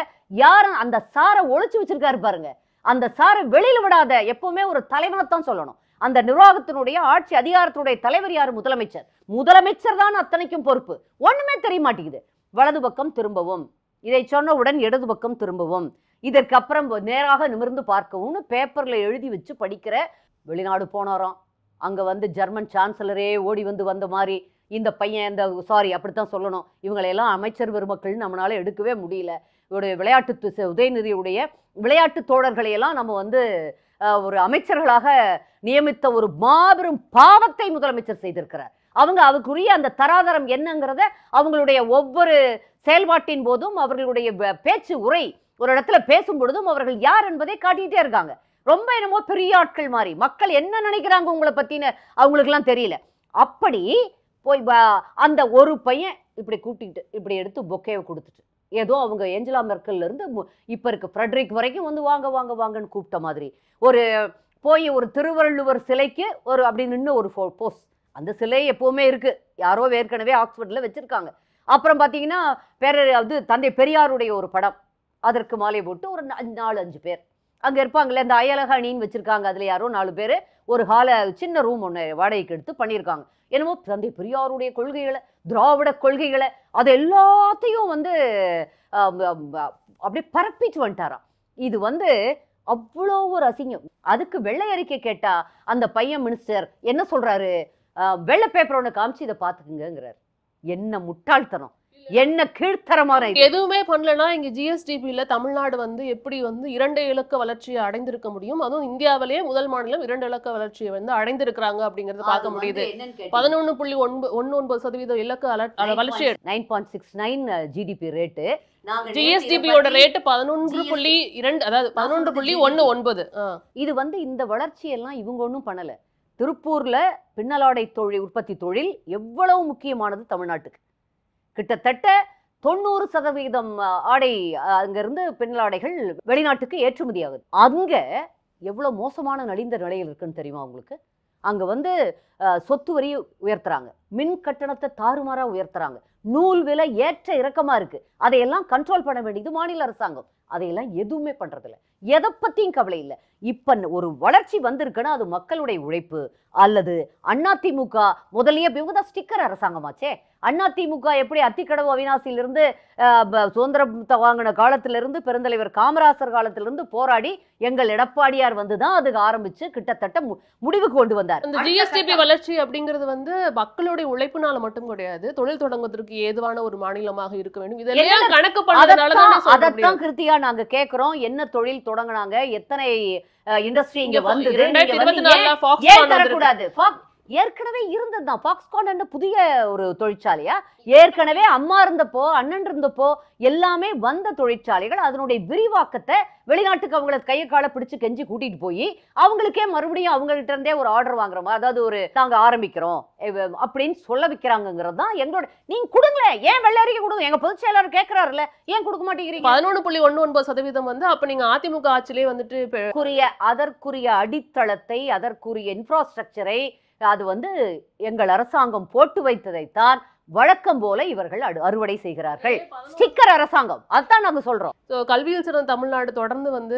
யார் அந்த சாரை ஒழிச்சு வச்சிருக்காரு பாருங்க. அந்த சாரை வெளியில விடாத எப்பவுமே ஒரு தலைவனைத்தான் சொல்லணும். அந்த நிர்வாகத்தினுடைய ஆட்சி அதிகாரத்தினுடைய தலைவர் யாரு? முதலமைச்சர். முதலமைச்சர் தான் அத்தனைக்கும் பொறுப்பு. ஒண்ணுமே தெரிய மாட்டேங்குது. வலது பக்கம் திரும்பவும், இதை சொன்னவுடன் இடது பக்கம் திரும்பவும், இதற்கு அப்புறம் நேராக நிமிர்ந்து பார்க்கவும் பேப்பர்ல எழுதி வச்சு படிக்கிற. வெளிநாடு போனாராம். அங்க வந்து ஜெர்மன் சான்சலரே ஓடி வந்த மாதிரி இந்த பையன் இந்த சாரி அப்படித்தான் சொல்லணும். இவங்களையெல்லாம் அமைச்சர் பெருமக்கள் நம்மளால எடுக்கவே முடியல. இவருடைய விளையாட்டு உதயநிதியுடைய விளையாட்டு தோழர்களை எல்லாம் நம்ம வந்து ஒரு அமைச்சர்களாக நியமித்த ஒரு மாபெரும் பாவத்தை முதலமைச்சர் செய்திருக்கிறார். அதுக்குரிய அந்த தராதரம் என்னங்கிறத அவங்களுடைய ஒவ்வொரு செயல்பாட்டின் போதும் அவர்களுடைய பேச்சு உரை ஒரு இடத்துல பேசும் பொழுதும் அவர்கள் யார் என்பதை காட்டிட்டே இருக்காங்க. ரொம்ப என்னமோ பெரிய ஆட்கள் மாதிரி. மக்கள் என்ன நினைக்கிறாங்க உங்களை பத்தின அவங்களுக்கு எல்லாம் தெரியல. அப்படி போய் அந்த ஒரு பையன் இப்படி கூட்டிட்டு இப்படி எடுத்து பொக்கேவை கொடுத்துட்டு ஏதோ அவங்க ஏஞ்சலா மெர்க்கல்ல இருந்து இப்ப இருக்கு ஃப்ரெட்ரிக் வரைக்கும் வந்து வாங்க வாங்க வாங்கன்னு கூப்பிட்ட மாதிரி ஒரு போய் ஒரு திருவள்ளுவர் சிலைக்கு ஒரு அப்படி நின்று ஒரு போஸ். அந்த சிலை எப்பவுமே இருக்கு. யாரோ ஏற்கனவே ஆக்ஸ்போர்ட்ல வச்சிருக்காங்க. அப்புறம் பாத்தீங்கன்னா அது தந்தை பெரியாருடைய ஒரு படம், அதற்கு மாலை போட்டு ஒரு 4-5 பேர் அங்க இருப்பாங்கல்ல. இந்த அயலக அணின்னு வச்சிருக்காங்க. அதுல யாரோ 4 பேர் ஒரு சின்ன ரூம் ஒன்று வாடகைக்கு எடுத்து பண்ணியிருக்காங்க. என்னமோ தந்தை பெரியாருடைய கொள்கைகளை, திராவிட கொள்கைகளை, அது எல்லாத்தையும் வந்து அப்படியே பரப்பிட்டு வந்துட்டாராம். இது வந்து அவ்வளோ ஒரு அசிங்கம். அதுக்கு வெள்ளை அறிக்கை கேட்டா அந்த பையன் மினிஸ்டர் என்ன சொல்றாரு? வெள்ளை பேப்பர் ஒன்று காமிச்சு இதை பார்த்துக்குங்கிறார். என்ன முட்டாள்தனம், என்ன கீழ்த்தரமான. எதுவுமே பண்ணலன்னா இங்க ஜிஎஸ்டிபியில தமிழ்நாடு வந்து எப்படி வந்து 2 இலக்க வளர்ச்சியை அடைந்திருக்க முடியும்? அதுவும் இந்தியாவிலேயே முதல் மாநிலம் 2 இலக்க வளர்ச்சியை வந்து அடைந்திருக்கிறாங்க அப்படிங்கறத பார்க்க முடியுது. 11.19% இலக்க வளர்ச்சி, 9.69 ஜிடிபி ரேட்டு. ஜிஎஸ்டிபியோட ரேட் 11.2, அதாவது 11.19. இது வந்து இந்த வளர்ச்சியெல்லாம் இவங்க ஒன்றும் பண்ணல. திருப்பூர்ல பின்னலாடை உற்பத்தி தொழில் எவ்வளவு முக்கியமானது தமிழ்நாட்டுக்கு. கிட்டத்தட்ட 90% ஆடை அங்கிருந்து பின்னலாடைகள் வெளிநாட்டுக்கு ஏற்றுமதி ஆகுது. அங்க எவ்வளவு மோசமான நலிந்த நிலையில் இருக்குன்னு தெரியுமா உங்களுக்கு? அங்க வந்து சொத்து வரி உயர்த்துறாங்க, மின் கட்டணத்தை தாறுமாறா உயர்த்துறாங்க, நூல் விலை ஏற்ற இறக்கமா இருக்கு. அதையெல்லாம் கண்ட்ரோல் பண்ண வேண்டியது மாநில அரசாங்கம். அதையெல்லாம் எதுவுமே பண்றதில்ல. எதை பத்தியும் கவலை இல்லை. இப்ப ஒரு வளர்ச்சி வந்திருக்குன்னா அது மக்களுடைய உழைப்பு அல்லது அதிமுக முதலிய ஸ்டிக்கர் அரசாங்கமாச்சே. அதிமுக எப்படி அத்திக்கடவு அவிநாசியிலிருந்து சுதந்திரத்தை வாங்கின காலத்திலிருந்து பெருந்தலைவர் காமராசர் காலத்திலிருந்து போராடி எங்கள் எடப்பாடியார் வந்துதான் அதுக்கு ஆரம்பிச்சு கிட்டத்தட்ட முடிவுக்கு கொண்டு வந்தார். இந்த ஜிஎஸ்டிபி வளர்ச்சி அப்படிங்கிறது வந்து மக்களுடைய உழைப்புனால மட்டும் கிடையாது, தொழில் தொடங்குவதற்கு ஏதுவான ஒரு மாநிலமாக இருக்க வேண்டும். இதெல்லாம் கணக்கு பண்ணதுனால அதைத்தான் கிருத்தியா நாங்க கேட்கிறோம். என்ன தொழில் தொடங்கினாங்க, எத்தனை இண்டஸ்ட்ரி இங்க வந்தது, ஏன் தரக்கூடாது? ஏற்கனவே இருந்ததுதான். ஃபாக்ஸ்கான் புதிய ஒரு தொழிற்சாலையா? ஏற்கனவே அம்மா இருந்தப்போ அண்ணன் இருந்தப்போ எல்லாமே வந்த தொழிற்சாலைகள். அதனுடைய விரிவாக்கத்தை வெளிநாட்டுக்கு அவங்கள கையை காலை பிடிச்சு கெஞ்சி கூட்டிட்டு போய் அவங்களுக்கே மறுபடியும் அவங்ககிட்ட இருந்தே ஒரு ஆர்டர் வாங்குற மாதிரி, அதாவது ஒரு நாங்க ஆரம்பிக்கிறோம் அப்படின்னு சொல்ல வைக்கிறாங்கிறது தான் எங்களோட. நீங்க கொடுங்களேன், ஏன் வெள்ளை அறிக்கை கொடுங்க? எங்க பொதுச் செயலாளர் கேட்கிறாருல்ல, ஏன் கொடுக்க மாட்டேங்கிறீங்க? 11.19% வந்து அப்ப நீங்க அதிமுக ஆட்சியிலே வந்துட்டு அதற்குரிய அடித்தளத்தை, அதற்குரிய இன்ஃப்ராஸ்ட்ரக்சரை அது வந்து எங்கள் அரசாங்கம் போட்டு வைத்ததைத்தான் வழக்கம் போல இவர்கள் அறுவடை செய்கிறார்கள். ஸ்டிக்கர் அரசாங்கம், அதான் நாங்க சொல்றோம். கல்வியில் சிறந்த தமிழ்நாடு தொடர்ந்து வந்து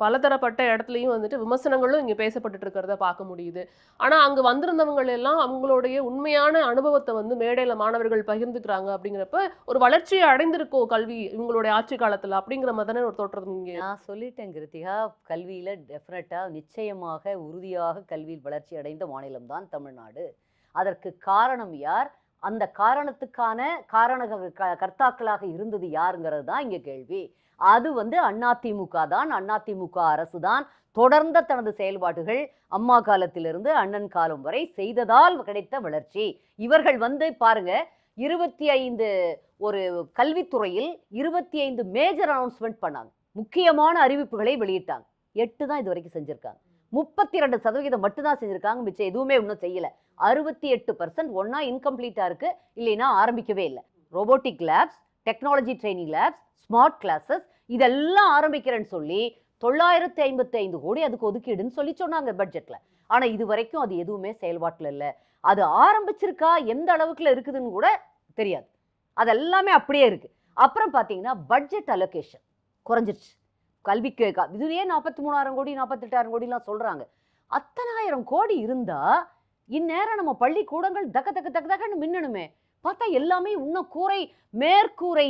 பலதரப்பட்ட இடத்துலயும் வந்துட்டு விமர்சனங்களும் இங்க பேசப்பட்டு இருக்கிறத பார்க்க முடியுது. ஆனா அங்க வந்திருந்தவங்க எல்லாம் அவங்களுடைய உண்மையான அனுபவத்தை வந்து மேடையில மாணவர்கள் பகிர்ந்துக்கிறாங்க. அப்படிங்கிறப்ப ஒரு வளர்ச்சியை அடைந்திருக்கோ கல்வி இவங்களுடைய ஆட்சி காலத்துல அப்படிங்கிற மாதிரி ஒரு தோற்றம். இங்க நான் சொல்லிட்டேன் கிருத்திகா, கல்வியில டெஃபினட்டா நிச்சயமாக உறுதியாக கல்வியில் வளர்ச்சி அடைந்த மாநிலம் தான் தமிழ்நாடு. அதற்கு காரணம் யார்? அந்த காரணத்துக்கான கர்த்தாக்களாக இருந்தது யாருங்கிறது தான் இங்க கேள்வி. அது வந்து அதிமுக தான், அதிமுக அரசு தான் தொடர்ந்த தனது செயல்பாடுகள் அம்மா காலத்திலிருந்து அண்ணன் காலம் வரை செய்ததால் கிடைத்த வளர்ச்சி. இவர்கள் வந்து பாருங்க 25 ஒரு கல்வித்துறையில் 25 மேஜர் அனௌன்ஸ்மெண்ட் பண்ணாங்க, முக்கியமான அறிவிப்புகளை வெளியிட்டாங்க. 8 தான் இது வரைக்கும் செஞ்சிருக்காங்க. 32% மட்டும் தான் செஞ்சிருக்காங்க, மிச்சம் எதுவுமே இன்னும் செய்யல. 68% ஒன்னா இன்கம்ப்ளீட்டா இருக்கு, இல்லைன்னா ஆரம்பிக்கவே இல்லை. Robotic labs, technology training labs, smart classes இதெல்லாம் ஆரம்பிக்கிறேன்னு சொல்லி 955 கோடி அதுக்கு ஒதுக்கீடுன்னு சொல்லி சொன்னாங்க பட்ஜெட்ல. ஆனா இது வரைக்கும் அது எதுவுமே செயல்பாட்டுல இல்ல. அது ஆரம்பிச்சிருக்கா, எந்த அளவுக்குல இருக்குதுன்னு கூட தெரியாது. அதெல்லாமே அப்படியே இருக்கு. அப்புறம் பாத்தீங்கன்னா பட்ஜெட் அலோகேஷன் குறைஞ்சிருச்சு கல்விக்கு. இதுலயே 43,000 கோடி 48,000 கோடிலாம் சொல்றாங்க. அத்தனாயிரம் கோடி இருந்தா இந்நேரம் நம்ம பள்ளிக்கூடங்கள் தக்க தக்க தக்க தக்கன்னு மின்னணுமே. பார்த்தா எல்லாமே இன்னும் கூரை மேற்கூரை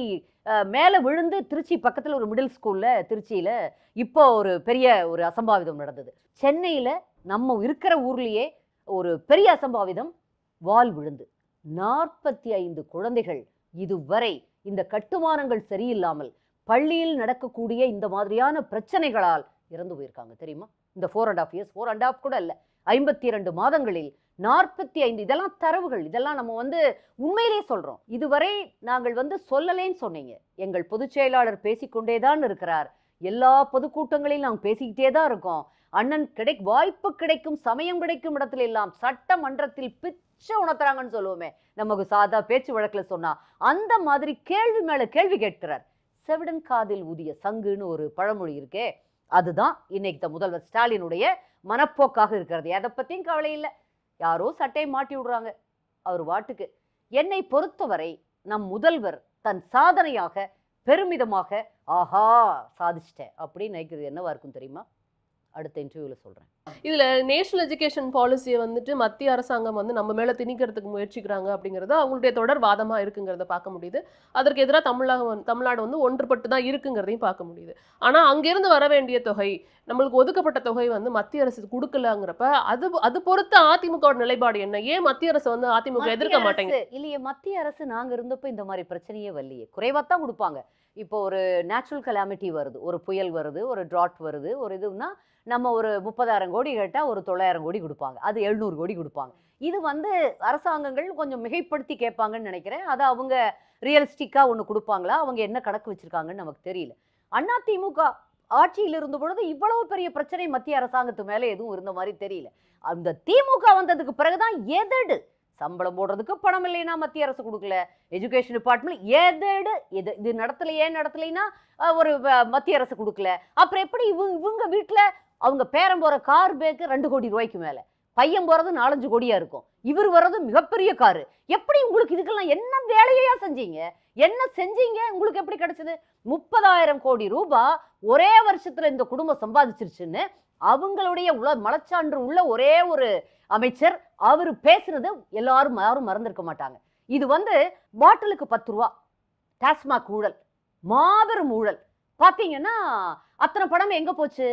மேலே விழுந்து திருச்சி பக்கத்தில் ஒரு மிடில் ஸ்கூல்ல திருச்சியில இப்போ ஒரு பெரிய ஒரு அசம்பாவிதம் நடந்தது. சென்னையில நம்ம இருக்கிற ஊர்லயே ஒரு பெரிய அசம்பாவிதம், வால் விழுந்து 45 குழந்தைகள் இதுவரை இந்த கட்டுமானங்கள் சரியில்லாமல் பள்ளியில் நடக்கக்கூடிய இந்த மாதிரியான பிரச்சனைகளால் இறந்து போயிருக்காங்க தெரியுமா? இந்த 4.5 years, 4.5 கூட இல்லை, 52 மாதங்களில் 45. இதெல்லாம் தரவுகள், இதெல்லாம் நம்ம வந்து உண்மையிலேயே சொல்றோம். இதுவரை நாங்கள் வந்து சொல்லலேன்னு சொன்னீங்க. எங்கள் பொதுச் செயலாளர் பேசிக்கொண்டே தான் இருக்கிறார். எல்லா பொதுக்கூட்டங்களிலும் நாங்கள் பேசிக்கிட்டே தான் இருக்கோம். அண்ணன் வாய்ப்பு கிடைக்கும் சமயம் கிடைக்கும் இடத்துல எல்லாம் சட்டமன்றத்தில் பிச்சை உணர்த்துறாங்கன்னு சொல்லுவோமே, நமக்கு சாதா பேச்சு வழக்கில் சொன்னா அந்த மாதிரி கேள்வி மேல கேள்வி கேட்கிறார். செவிடன் காதில் ஊதிய சங்குன்னு ஒரு பழமொழி இருக்கே, அதுதான் இன்னைக்கு முதல்வர் ஸ்டாலினுடைய மனப்போக்காக இருக்கிறது. எதை பத்தியும் கவலை இல்லை, யாரோ சட்டையை மாட்டி விடுறாங்க அவர் வாட்டுக்கு. என்னை பொறுத்தவரை நம் முதல்வர் தன் சாதனையாக பெருமிதமாக ஆஹா சாதிச்சிட்டேன் அப்படின்னு நினைக்கிறது என்னவா இருக்கும் தெரியுமா? அடுத்த இன்டர்வியூல சொல்றேன். இதுல நேஷனல் எஜுகேஷன் பாலிசியை வந்துட்டு மத்திய அரசாங்கம் வந்து நம்ம மேல திணிக்கிறதுக்கு முயற்சிக்கிறாங்க அப்படிங்கிறது அவங்களுடைய தொடர் வாதமா இருக்குங்கிறத பார்க்க முடியுது. அதற்கு எதிராக தமிழ்நாடு வந்து ஒன்றுபட்டு தான் இருக்குங்கிறதையும் பார்க்க முடியுது. ஆனா அங்கிருந்து வர வேண்டிய தொகை, நம்மளுக்கு ஒதுக்கப்பட்ட தொகை வந்து மத்திய அரசு கொடுக்கலங்கிறப்ப அது பொறுத்த அதிமுக நிலைப்பாடு என்ன? ஏன் மத்திய அரசு வந்து அதிமுக எதிர்க்க மாட்டேங்க? இல்லையே, மத்திய அரசு நாங்க இருந்தப்போ இந்த மாதிரி பிரச்சனையே வரலையே. குறைவாத்தான் கொடுப்பாங்க. இப்போ ஒரு நேச்சுரல் கலாமிட்டி வருது, ஒரு புயல் வருது, ஒரு ட்ராட் வருது, ஒரு இதுன்னா நம்ம ஒரு 30,000 கோடி கேட்டால் ஒரு 900 கோடி கொடுப்பாங்க, அது 700 கோடி கொடுப்பாங்க. இது வந்து அரசாங்கங்கள் கொஞ்சம் மிகைப்படுத்தி கேட்பாங்கன்னு நினைக்கிறேன். அதை அவங்க ரியலிஸ்டிக்காக ஒன்று கொடுப்பாங்களா, அவங்க என்ன கணக்கு வச்சுருக்காங்கன்னு நமக்கு தெரியல. அதிமுக ஆட்சியில் இருந்த பொழுது இவ்வளவு பெரிய பிரச்சனை மத்திய அரசாங்கத்து மேலே எதுவும் இருந்த மாதிரி தெரியல. அந்த திமுக வந்ததுக்கு பிறகுதான் எதடு சம்பளம் போடுறதுக்கு பணம் இல்லைன்னா மத்திய அரசு கொடுக்கல, எஜுகேஷன் டிபார்ட்மெண்ட் எதடு இது நடத்தலைன்னா ஒரு மத்திய அரசு கொடுக்கல. அப்புறம் எப்படி இவங்க வீட்டில் அவங்க பேரன் போற கார் பேக்கு 2 கோடி ரூபாய்க்கு மேல, பையன் போறது 4-5 கோடியா இருக்கும், இவர் வர்றது மிகப்பெரிய காரு. எப்படி உங்களுக்கு இதுக்கெல்லாம் என்ன வேலையா செஞ்சீங்க? என்ன செஞ்சீங்க? உங்களுக்கு எப்படி கிடைச்சது? 30,000 கோடி ரூபாய் ஒரே வருஷத்துல இந்த குடும்பம் சம்பாதிச்சிருச்சுன்னு அவங்களுடைய மலச்சான்று உள்ள ஒரே ஒரு அமைச்சர் அவர் பேசுறது யாரும் மறந்திருக்க மாட்டாங்க. இது வந்து பாட்டிலுக்கு 10 ரூபா டாஸ்மாக் ஊழல், மாபெரும் ஊழல். பாத்தீங்கன்னா அத்தனை பணம் எங்க போச்சு?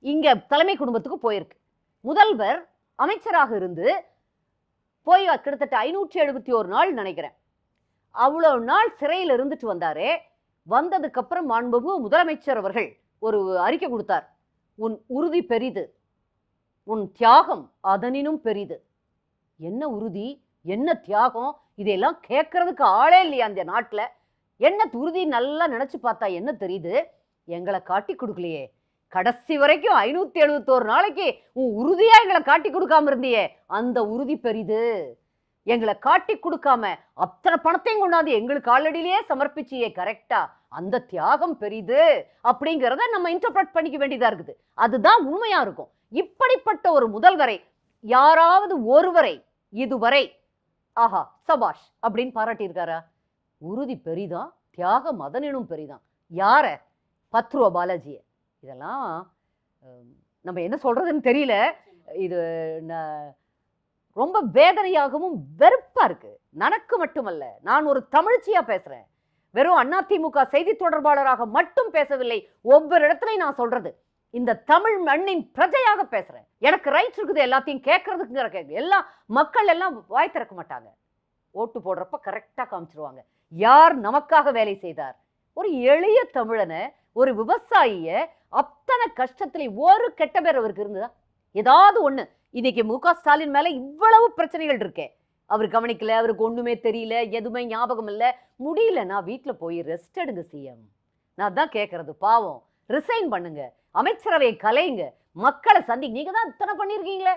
இங்க தலைமை குடும்பத்துக்கு போயிருக்கு. முதல்வர் அமைச்சராக இருந்து போய் கிட்டத்தட்ட 571 நாள் நினைக்கிறேன், அவ்வளவு நாள் சிறையில் இருந்துட்டு வந்தாரே. வந்ததுக்கு அப்புறம் மாண்புமிகு முதலமைச்சர் அவர்கள் ஒரு அறிக்கை கொடுத்தார், உன் உறுதி பெரிது, உன் தியாகம் அதனினும் பெரிது. என்ன உறுதி, என்ன தியாகம், இதெல்லாம் கேட்கறதுக்கு ஆளே இல்லையா அந்த நாட்டில்? என்ன உறுதி நல்லா நினைச்சு பார்த்தா என்ன தெரியுது? எங்களை காட்டி கொடுக்கலையே, கடைசி வரைக்கும் 571 நாளைக்கு உன் உறுதியா எங்களை காட்டி கொடுக்காம இருந்தியே, அந்த உறுதி பெரிது. எங்களை காட்டி கொடுக்காம அத்தனை பணத்தையும் கொண்டாந்து எங்களுக்கு ஆல்ரெடியிலேயே சமர்ப்பிச்சியே கரெக்டா, அந்த தியாகம் பெரிது அப்படிங்கிறத நம்ம இன்டர்பிரட் பண்ணிக்க வேண்டியதா இருக்குது. அதுதான் உண்மையா இருக்கும். இப்படிப்பட்ட ஒரு முதல்வரை யாராவது ஒருவரை இதுவரை ஆஹா சபாஷ் அப்படின்னு பாராட்டியிருக்காரா? உறுதி பெரிதான், தியாகம் அதனினும் பெரிதான். யார? 10 ரூபா பாலாஜியை. இதெல்லாம் நம்ம என்ன சொல்றதுன்னு தெரியல. இது ரொம்ப வேதனையாகவும் வெறுப்பா இருக்கு. எனக்கு மட்டுமல்ல, நான் ஒரு தமிழ்ச்சியா பேசுறேன். வெறும் அதிமுக செய்தி தொடர்பாளராக மட்டும் பேசவில்லை. ஒவ்வொரு இடத்துலையும் நான் சொல்றது இந்த தமிழ் மண்ணின் பிரஜையாக பேசுறேன். எனக்கு ரைட் இருக்குது எல்லாத்தையும் கேட்கறதுக்கு. எல்லாம் மக்கள் எல்லாம் வாய் திறக்க மாட்டாங்க. ஓட்டு போடுறப்ப கரெக்டா காமிச்சிருவாங்க யார் நமக்காக வேலை செய்தார், ஒரு எளிய தமிழனை, ஒரு விவசாயிய அத்தனை கஷ்டத்துல ஒரு கெட்ட பேர் அவருக்கு இருந்ததா? ஏதாவது ஒண்ணு. இன்னைக்கு மு.க. ஸ்டாலின் மேல இவ்வளவு பிரச்சனைகள் இருக்கே, அவர் கவனிக்கல, அவருக்கு ஒண்ணுமே தெரியல, எதுவுமே ஞாபகம் இல்ல, முடியலன்னா வீட்டுல போய் ரெஸ்ட் எடுங்க சிஎம். நான் தான் கேட்கறது. பாவம், ரிசைன் பண்ணுங்க, அமைச்சரவையை கலைங்க, மக்களை சந்தி. நீங்க தான் இத்தனை பண்ணிருக்கீங்களே,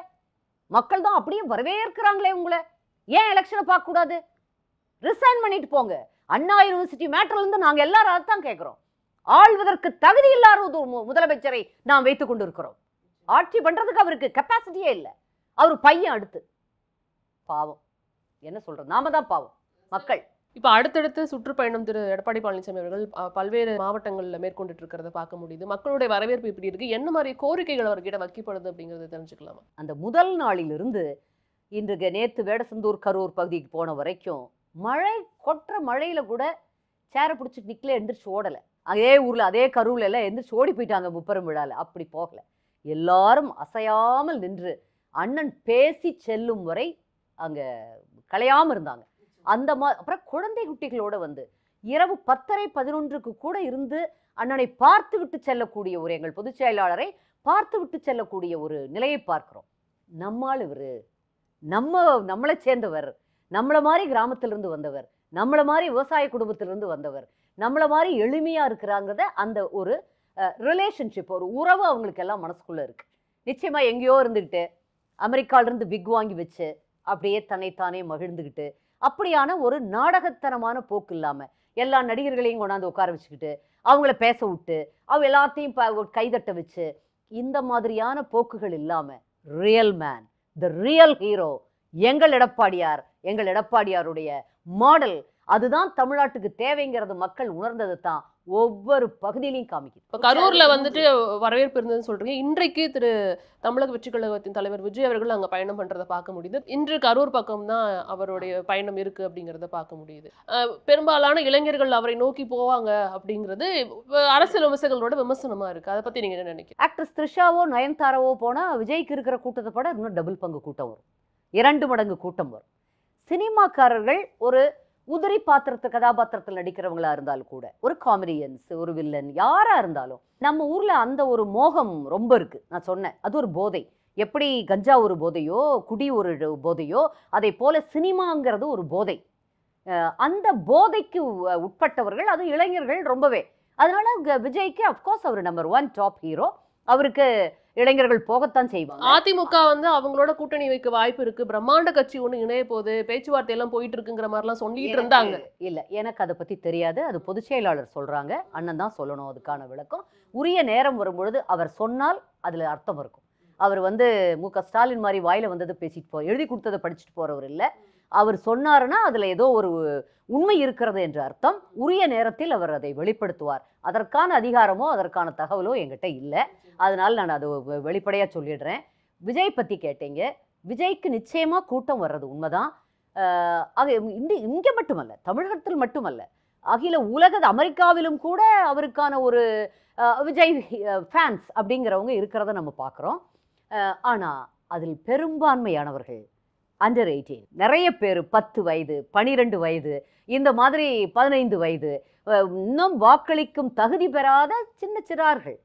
மக்கள் தான் அப்படியே வரவேற்கிறாங்களே உங்களை. ஏன் எலெக்ஷனை பார்க்க கூடாது? ரிசைன் பண்ணிட்டு போங்க. அண்ணா யூனிவர்சிட்டி மேட்டர்ல இருந்து நாங்க எல்லாரும் அதான் கேட்கிறோம். ஆள்வதற்கு தகுதி இல்லாத ஒரு முதலமைச்சரை நாம் வைத்துக் கொண்டு இருக்கிறோம். ஆட்சி பண்றதுக்கு அவருக்கு கெப்பாசிட்டியே இல்லை. அவர் பையன் அடுத்து பாவம். என்ன சொல்றது, நாம தான் பாவம் மக்கள். இப்போ அடுத்தடுத்து சுற்றுப்பயணம் திரு எடப்பாடி பழனிசாமி அவர்கள் பல்வேறு மாவட்டங்களில் மேற்கொண்டுட்டு இருக்கிறத பார்க்க முடியுது. மக்களுடைய வரவேற்பு இப்படி இருக்கு, என்ன மாதிரி கோரிக்கைகள் அவர்கிட்ட வைக்கப்படுது அப்படிங்கறத தெரிஞ்சுக்கலாமா? அந்த முதல் நாளிலிருந்து இன்றைக்கு நேற்று வேடசந்தூர் கரூர் பகுதிக்கு போன வரைக்கும் மழை கொட்டுற மழையில கூட சேரை பிடிச்சிட்டு நிக்கல, எந்திரிச்சு ஓடலை. அதே ஊர்ல அதே கரூர்ல எல்லாம் எந்திரிச்சு ஓடி போயிட்டாங்க முப்பெரும் விழால. அப்படி போகல, எல்லாரும் அசையாமல் நின்று அண்ணன் பேசி செல்லும் வரை அங்க கலையாம இருந்தாங்க. அந்த அப்புறம் குழந்தை குட்டிகளோட வந்து இரவு 10:30-11 கூட இருந்து அண்ணனை பார்த்து விட்டு செல்லக்கூடிய ஒரு, எங்கள் பொதுச் செயலாளரை பார்த்து விட்டு செல்லக்கூடிய ஒரு நிலையை பார்க்கிறோம். நம்மால் இவரு நம்மளை சேர்ந்தவர், நம்மள மாதிரி கிராமத்திலிருந்து வந்தவர், நம்மள மாதிரி விவசாய குடும்பத்திலிருந்து வந்தவர், நம்மள மாதிரி எளிமையா இருக்கிறாங்கிறத அந்த ஒரு ரிலேஷன்ஷிப், ஒரு உறவு அவங்களுக்கு எல்லாம் மனசுக்குள்ள இருக்கு. நிச்சயமா எங்கேயோ இருந்துகிட்டு அமெரிக்கால இருந்து விக் வாங்கி வச்சு அப்படியே தன்னைத்தானே மகிழ்ந்துகிட்டு அப்படியான ஒரு நாடகத்தனமான போக்கு இல்லாம எல்லா நடிகர்களையும் கொண்டாந்து உட்கார வச்சுக்கிட்டு அவங்கள பேச விட்டு அவங்க எல்லாத்தையும் கைதட்ட வச்சு இந்த மாதிரியான போக்குகள் இல்லாம real man, the real hero எங்கள் எடப்பாடியார், எங்கள் எடப்பாடியாருடைய மாடல், அதுதான் தமிழ்நாட்டுக்கு தேவைங்கிறது மக்கள் உணர்ந்தது தான் ஒவ்வொரு பகுதியிலையும் காமிக்குது. இப்போ கரூர்ல வந்துட்டு வரவேற்பு இருந்ததுன்னு சொல்றீங்க. இன்றைக்கு திரு தமிழக வெற்றி கழகத்தின் தலைவர் விஜய் அவர்கள் அங்க பயணம் பண்றதை பார்க்க முடியுது. இன்று கரூர் பக்கம் தான் அவருடைய பயணம் இருக்கு அப்படிங்கிறத பார்க்க முடியுது. பெரும்பாலான இளைஞர்கள் அவரை நோக்கி போவாங்க அப்படிங்கிறது அரசியல் விமர்சகர்களோட விமர்சனமா இருக்கு. அதை பத்தி நீங்க என்ன நினைக்கிறீங்க? ஆக்ட்ரஸ் த்ரிஷாவோ நயன்தாராவோ போனா விஜய்க்கு இருக்கிற கூட்டத்தை பட இன்னும் டபுள் பங்கு கூட்டம் வரும், 2 மடங்கு கூட்டம் வரும். சினிமாக்காரர்கள் ஒரு உதிரி கதாபாத்திரத்தில் நடிக்கிறவங்களா இருந்தாலும் கூட, ஒரு காமெடியன்ஸ், ஒரு வில்லன், யாரா இருந்தாலும் நம்ம ஊர்ல அந்த ஒரு மோகம் ரொம்ப இருக்கு. நான் சொன்னேன், அது ஒரு போதை. எப்படி கஞ்சா ஒரு போதையோ, குடி ஒரு போதையோ, அதை போல சினிமாங்கிறது ஒரு போதை. அந்த போதைக்கு உட்பட்டவர்கள், அது இளைஞர்கள் ரொம்பவே. அதனால விஜய்க்கு அப்கோர்ஸ் அவர் நம்பர் 1 டாப் ஹீரோ. அவருக்கு இளைஞர்கள் போகத்தான் செய்வாங்க. அதிமுக வந்து அவங்களோட கூட்டணி வைக்க வாய்ப்பு இருக்கு, பிரம்மாண்ட கட்சி ஒண்ணு இணைய போது, பேச்சுவார்த்தை எல்லாம் போயிட்டு இருக்குங்கிற மாதிரிலாம் சொல்லிட்டு இருந்தாங்க. இல்ல, எனக்கு அதை பத்தி தெரியாது. அது பொதுச் செயலாளர் சொல்றாங்க, அண்ணன் தான் சொல்லணும் அதுக்கான விளக்கம். உரிய நேரம் வரும்பொழுது அவர் சொன்னால் அதுல அர்த்தம் இருக்கும். அவர் வந்து மு.க. ஸ்டாலின் மாதிரி வாயில வந்தது பேசிட்டு எழுதி கொடுத்ததை படிச்சுட்டு போறவர் இல்லை. அவர் சொன்னாருன்னா அதுல ஏதோ ஒரு உண்மை இருக்கிறது என்று அர்த்தம். உரிய நேரத்தில் அவர் அதை வெளிப்படுத்துவார். அதற்கான அதிகாரமோ அதற்கான தகவலோ என்கிட்ட இல்லை. அதனால நான் அது வெளிப்படையா சொல்லிடுறேன். விஜய் பத்தி கேட்டீங்க. விஜய்க்கு நிச்சயமா கூட்டம் வர்றது உண்மைதான். அது இங்க மட்டுமல்ல, தமிழகத்தில் மட்டுமல்ல, அகில உலக அமெரிக்காவிலும் கூட அவருக்கான ஒரு விஜய் ஃபேன்ஸ் அப்படிங்கிறவங்க இருக்கிறத நம்ம பார்க்குறோம். ஆனா அதில் பெரும்பான்மையானவர்கள் அண்டர் 18, நிறைய பேர் 10 வயது, 12 வயது, இந்த மாதிரி 15 வயது, இன்னும் வாக்களிக்கும் தகுதி பெறாத சின்ன சிறார்கள்.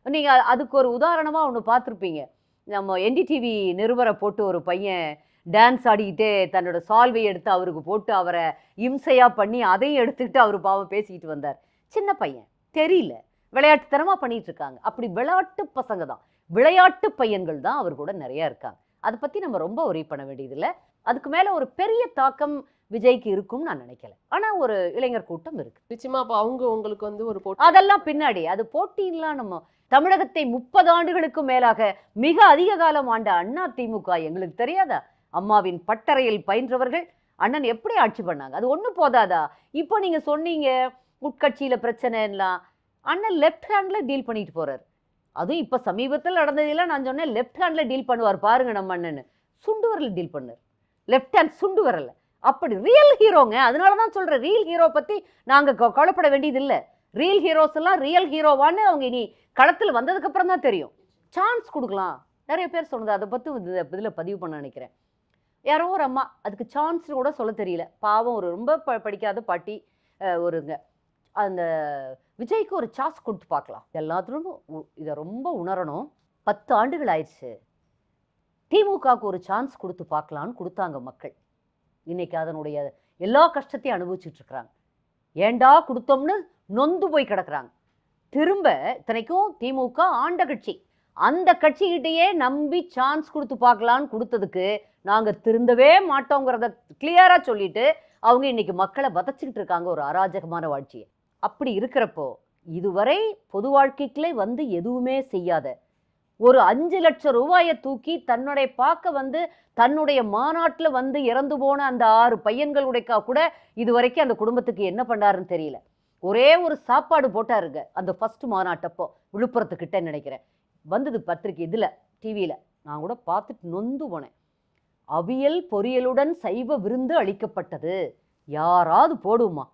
நீங்க அதுக்கு ஒரு உதாரணமா ஒன்று பார்த்துருப்பீங்க. நம்ம NDTV நிருபரை போட்டு ஒரு பையன் டான்ஸ் ஆடிக்கிட்டே தன்னோட சால்வை எடுத்து அவருக்கு போட்டு அவரை இம்சையா பண்ணி அதையும் எடுத்துக்கிட்டு அவர் பாவம் பேசிக்கிட்டு வந்தார். சின்ன பையன், தெரியல, விளையாட்டுத்தனமா பண்ணிட்டு இருக்காங்க. அப்படி விளையாட்டு பசங்க தான், விளையாட்டு பையன்கள் தான் அவர் கூட நிறைய இருக்காங்க. அதை பத்தி நம்ம ரொம்ப ஒரே பண்ண வேண்டியதில்லை. அதுக்கு மேல ஒரு பெரிய தாக்கம் விஜய்க்கு இருக்கும்னு நான் நினைக்கல. ஆனா ஒரு இளைஞர் கூட்டம் இருக்கு நிச்சயமா. அப்ப அவங்க உங்களுக்கு வந்து ஒரு போட்டி, அதெல்லாம் பின்னாடி, அது போட்டிலாம். நம்ம தமிழகத்தை 30 ஆண்டுகளுக்கும் மேலாக மிக அதிக காலம் ஆண்ட அண்ணா திமுக எங்களுக்கு தெரியாதா? அம்மாவின் பட்டறையில் பயின்றவர்கள் அண்ணன் எப்படி ஆட்சி பண்ணாங்க? அது ஒண்ணு போதாதா? இப்போ நீங்க சொன்னீங்க உட்கட்சியில பிரச்சனைலாம், அண்ணன் லெஃப்ட் ஹேண்ட்ல டீல் பண்ணிட்டு போறாரு. அதுவும் இப்ப சமீபத்தில் நடந்ததெல்லாம் நான் சொன்னேன், லெஃப்ட் ஹேண்ட்ல டீல் பண்ணுவார் பாருங்க நம்ம அண்ணன். சுண்டு வரல டீல் பண்ணார், லெஃப்ட் ஹேண்ட் சுண்டு வரல. அப்படி ரியல் ஹீரோங்க. அதனாலதான் சொல்றேன், ரியல் ஹீரோ பத்தி நாங்க கவலைப்பட வேண்டியது இல்லை. ரியல் ஹீரோஸ் எல்லாம் ரியல் ஹீரோவான்னு அவங்க இனி களத்தில் வந்ததுக்கு அப்புறம் தான் தெரியும். சான்ஸ் கொடுக்கலாம். நிறைய பேர் சொன்னது, அதை பத்தி இதில் பதிவு பண்ண நினைக்கிறேன். யாரோ ஒரு அம்மா அதுக்கு சான்ஸ் கூட சொல்ல தெரியல, பாவம், ஒரு ரொம்ப படிக்காத பாட்டி ஒருங்க. அந்த விஜய்க்கு ஒரு சான்ஸ் கொடுத்து பார்க்கலாம். எல்லாத்துலும் இதை ரொம்ப உணரணும். 10 ஆண்டுகள் ஆயிடுச்சு. திமுகவுக்கு ஒரு சான்ஸ் கொடுத்து பார்க்கலான்னு கொடுத்தாங்க மக்கள். இன்னைக்கு அதனுடைய எல்லா கஷ்டத்தையும் அனுபவிச்சுட்டு இருக்கிறாங்க. ஏண்டா கொடுத்தோம்னு நொந்து போய் கிடக்குறாங்க. திரும்ப இத்தனைக்கும் திமுக ஆண்ட கட்சி, அந்த கட்சிகிட்டையே நம்பி சான்ஸ் கொடுத்து பார்க்கலான்னு கொடுத்ததுக்கு நாங்கள் திருந்தவே மாட்டோங்கிறத கிளியராக சொல்லிட்டு அவங்க இன்னைக்கு மக்களை வதச்சிக்கிட்டு இருக்காங்க ஒரு அராஜகமான வாழ்க்கையை. அப்படி இருக்கிறப்போ இதுவரை பொது வாழ்க்கைக்குள்ளே வந்து எதுவுமே செய்யாத ஒரு 5 லட்சம் ரூபாயை தூக்கி தன்னுடைய பார்க்க வந்து தன்னுடைய மாநாட்டில் வந்து இறந்து போன அந்த 6 பையன்களுடைய கூட இதுவரைக்கும் அந்த குடும்பத்துக்கு என்ன பண்ணாருன்னு தெரியல. ஒரே ஒரு சாப்பாடு போட்டாருங்க அந்த ஃபர்ஸ்ட் மாநாட்டப்போ, விழுப்புரத்துக்கிட்ட நினைக்கிறேன். வந்தது பத்திரிக்கை இதில் டிவியில், நான் கூட பார்த்துட்டு நொந்து போனேன். அவியல் பொரியலுடன் சைவ விருந்து அளிக்கப்பட்டது. யாராவது போடுமா?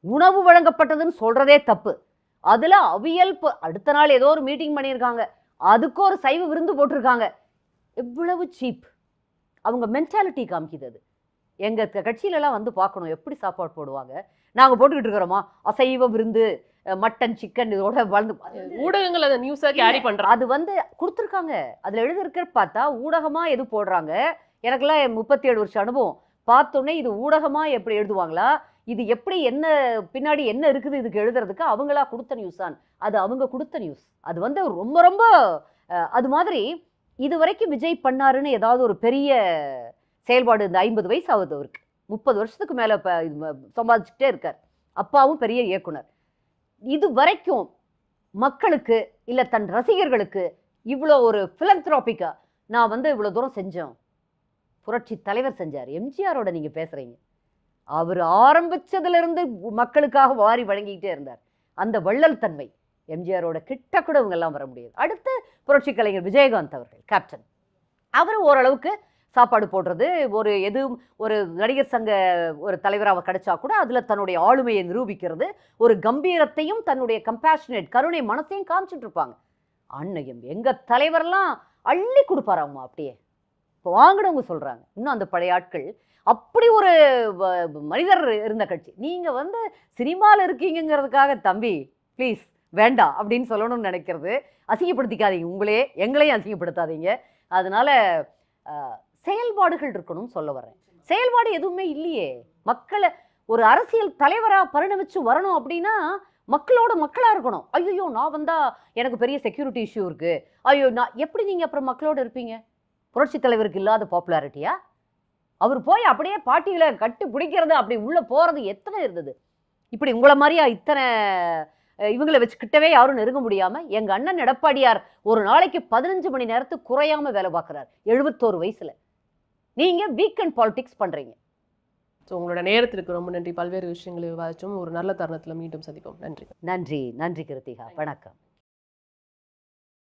உணவு வழங்கப்பட்டதுன்னு சொல்றதே தப்பு. அதுல அவியல் அடுத்த நாள் ஏதோ ஒரு மீட்டிங் பண்ணியிருக்காங்க, அதுக்கு ஒரு சைவ விருந்து போட்டிருக்காங்க. எவ்வளவு சீப்! அவங்க மென்டாலிட்டி காமிக்குது. அது எங்க கட்சியிலலாம் வந்து பார்க்கணும் எப்படி சாப்பாடு போடுவாங்க. நாங்கள் போட்டுக்கிட்டு இருக்கிறோமா அசைவ விருந்து, மட்டன் சிக்கன் இதோட வளர்ந்து ஊடகங்கள் அதை நியூஸா கேரி பண்றாங்க. அது வந்து கொடுத்துருக்காங்க. அதில் எழுதிருக்கிற பார்த்தா ஊடகமாக எது போடுறாங்க. எனக்கெல்லாம் 37 வருஷம் அனுபவம். பார்த்தோன்னே இது ஊடகமாக எப்படி எழுதுவாங்களா, இது எப்படி என்ன பின்னாடி என்ன இருக்குது இதுக்கு எழுதுறதுக்கு, அவங்களா கொடுத்த நியூஸான்? அது அவங்க கொடுத்த நியூஸ். அது வந்து ரொம்ப ரொம்ப அது மாதிரி இது வரைக்கும் விஜய் பண்ணாருன்னு ஏதாவது ஒரு பெரிய செயல்பாடு. இந்த 50 வயசு ஆகுது அவருக்கு, 30 வருஷத்துக்கு மேலே இப்போ சம்பாதிச்சுட்டே இருக்கார். அப்பாவும் பெரிய இயக்குனர். இது வரைக்கும் மக்களுக்கு இல்லை தன் ரசிகர்களுக்கு இவ்வளோ ஒரு ஃபிலந்த்ராபிக்கா நான் வந்து இவ்வளோ தூரம் செஞ்சோம். புரட்சி தலைவர் செஞ்சார். எம்ஜிஆரோட நீங்கள் பேசுகிறீங்க. அவர் ஆரம்பித்ததுலேருந்து மக்களுக்காக வாரி வழங்கிக்கிட்டே இருந்தார். அந்த வள்ளல் தன்மை எம்ஜிஆரோட கிட்ட கூட இவங்கெல்லாம் வர முடியாது. அடுத்து புரட்சி கலைஞர் விஜயகாந்த் அவர்கள் கேப்டன், அவர் ஓரளவுக்கு சாப்பாடு போடுறது, ஒரு நடிகர் சங்க ஒரு தலைவராக கிடைச்சா கூட அதில் தன்னுடைய ஆளுமையை நிரூபிக்கிறது, ஒரு கம்பீரத்தையும் தன்னுடைய கம்பேஷனேட் கருணை மனசையும் காமிச்சிட்டு இருப்பாங்க. அன்னையும் எங்கள் தலைவர்லாம் அள்ளி கொடுப்பாராம்மா. அப்படியே இப்போ வாங்கினவங்க சொல்கிறாங்க. இன்னும் அந்த பழைய ஆட்கள் அப்படி ஒரு மனிதர் இருந்த கட்சி. நீங்கள் வந்து சினிமாவில் இருக்கீங்கிறதுக்காக தம்பி ப்ளீஸ் வேண்டாம் அப்படின்னு சொல்லணும்னு நினைக்கிறது. அசிங்கப்படுத்திக்காதீங்க, எங்களையும் அசிங்கப்படுத்தாதீங்க. அதனால செயல்பாடுகள் இருக்கணும்னு சொல்ல வர்றேன். செயல்பாடு எதுவுமே இல்லையே. மக்களை ஒரு அரசியல் தலைவராக பரிணமிச்சு வரணும் அப்படின்னா மக்களோட மக்களாக இருக்கணும். ஐயோ நான் வந்தால் எனக்கு பெரிய செக்யூரிட்டி இஷ்யூ இருக்குது, ஐயோ நான் எப்படி நீங்கள் அப்புறம் மக்களோடு இருப்பீங்க? புரட்சி தலைவருக்கு இல்லாத பாப்புலாரிட்டியா? அவர் போய் அப்படியே பாட்டியில் கட்டி பிடிக்கிறது, அப்படி உள்ளே போகிறது எத்தனை இருந்தது. இப்படி உங்களை மாதிரியா இத்தனை இவங்களை வச்சுக்கிட்டவே யாரும் நெருங்க முடியாமல் எங்கள் அண்ணன் எடப்பாடியார் ஒரு நாளைக்கு 15 மணி நேரத்துக்கு குறையாமல் வேலை பார்க்குறார் 71 வயசில். நீங்கள் வீக்கெண்ட் பாலிடிக்ஸ் பண்ணுறீங்க. ஸோ உங்களோட நேரத்திற்கு ரொம்ப நன்றி. பல்வேறு விஷயங்களை விவாதிச்சோம். ஒரு நல்ல தருணத்தில் மீண்டும் சந்திப்போம். நன்றி. நன்றி நன்றி கிருத்திகா. வணக்கம்.